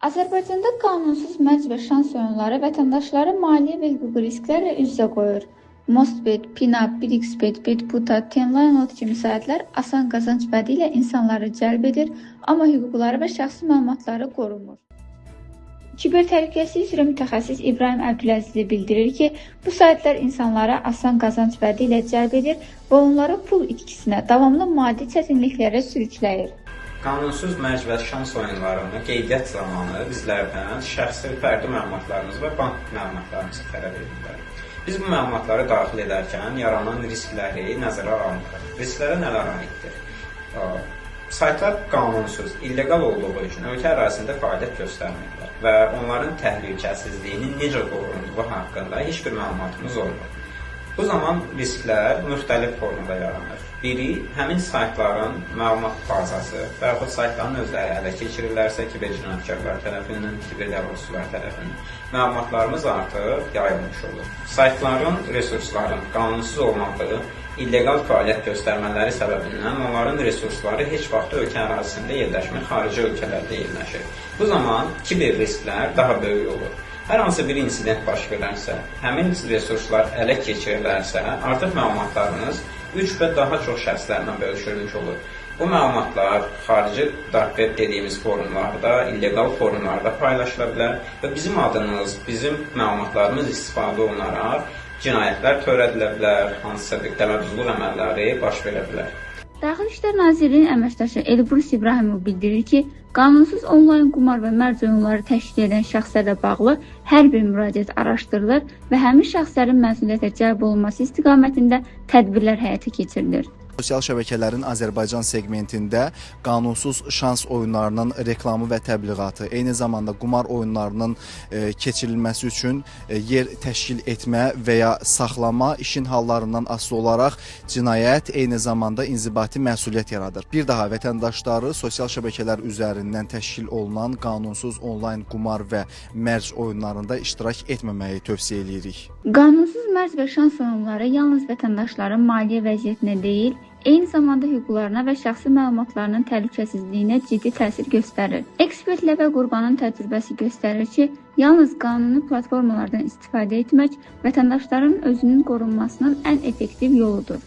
Azərbaycanda qanunsuz mərc və şans oyunları vətəndaşları maliyyə və hüquqi risklərlə üz-üzə qoyur. Mostbet, Pinap, 1xBet, Betbuta, Tenlaynot kimi saytlar asan qazanc vədi ilə insanları cəlb edir, amma hüquqları və şəxsi məlumatları qorumur. Kiber təhlükəsizlik üzrə mütəxəssis İbrahim Əbdüləziz bildirir ki, bu saytlar insanlara asan qazanc vədi ilə cəlb edir və onları pul itkisinə, davamlı maddi çətinliklərə sürükləyir. Qanunsuz mərc və şans oyunlarını qeydiyyat zamanı bizlərdən şəxsi fərdi məlumatlarımızı və bank məlumatlarımızı tələb edirlər. Biz bu məlumatları daxil edərkən yaranan riskləri nəzərə almırıq. Risklərə nələr aiddir? Saytlar qanunsuz, illegal olduğu üçün ölkə ərazisində fəaliyyət göstərmirlər və onların təhlükəsizliyinin necə qorunduğu haqqında heç bir məlumatımız olmur. Bu zaman risklər müxtəlif formada yaranır. Biri, həmin saytların məlumat bazası və yaxud saytların özləri ələ keçirirlərsə, kiber cinayətkarlar tərəfindən, kiber terrorçular tərəfindən məlumatlarımız artıq yayılmış olur. Saytların, resursların qanunsuz olmadığı, illegal fəaliyyət göstərmələri səbəbindən onların resursları heç vaxt ölkə ərazisində yerləşmir, xarici ölkələrdə yerləşir. Bu zaman kiber risklər daha böyük olur. Hər hansı bir insident baş verərsə, həmin resurslar ələ keçirilərsə, artıq məlumatlarınız 3 və daha çox şəxslərlə bölüşülmüş olur. Bu məlumatlar xarici dark web dediyimiz forumlarda, illegal forumlarda paylaşıla bilər və bizim adımız, bizim məlumatlarımız istifadə olunaraq cinayətlər törədilə bilər, hansısa bir təməccüzlük əməlləri baş verə bilər. Daxili İşlər Nazirliyinin əməkdaşı Elbrus İbrahimov bildirir ki, qanunsuz onlayn qumar və mərc oyunları təşkil edən şəxslərlə bağlı hər bir müraciət araşdırılır və həmin şəxslərin məsuliyyətə cəlb olunması istiqamətində tədbirlər həyata keçirilir. Sosial şəbəkələrin Azərbaycan segmentində qanunsuz şans oyunlarının reklamı və təbliğatı, eyni zamanda qumar oyunlarının keçirilməsi üçün yer təşkil etmə və ya saxlama işin hallarından asılı olaraq cinayət, eyni zamanda inzibati məsuliyyət yaradır. Bir daha vətəndaşları sosial şəbəkələr üzərindən təşkil olunan qanunsuz onlayn qumar və mərc oyunlarında iştirak etməməyi tövsiyə edirik. Qanunsuz mərc və şans oyunları yalnız vətəndaşların maliyyə vəziyyətinə deyil, eyni zamanda hüquqlarına və şəxsi məlumatlarının təhlükəsizliyinə ciddi təsir göstərir. Ekspertlər və qurbanın təcrübəsi göstərir ki, yalnız qanuni platformalardan istifadə etmək vətəndaşların özünün qorunmasının ən effektiv yoludur.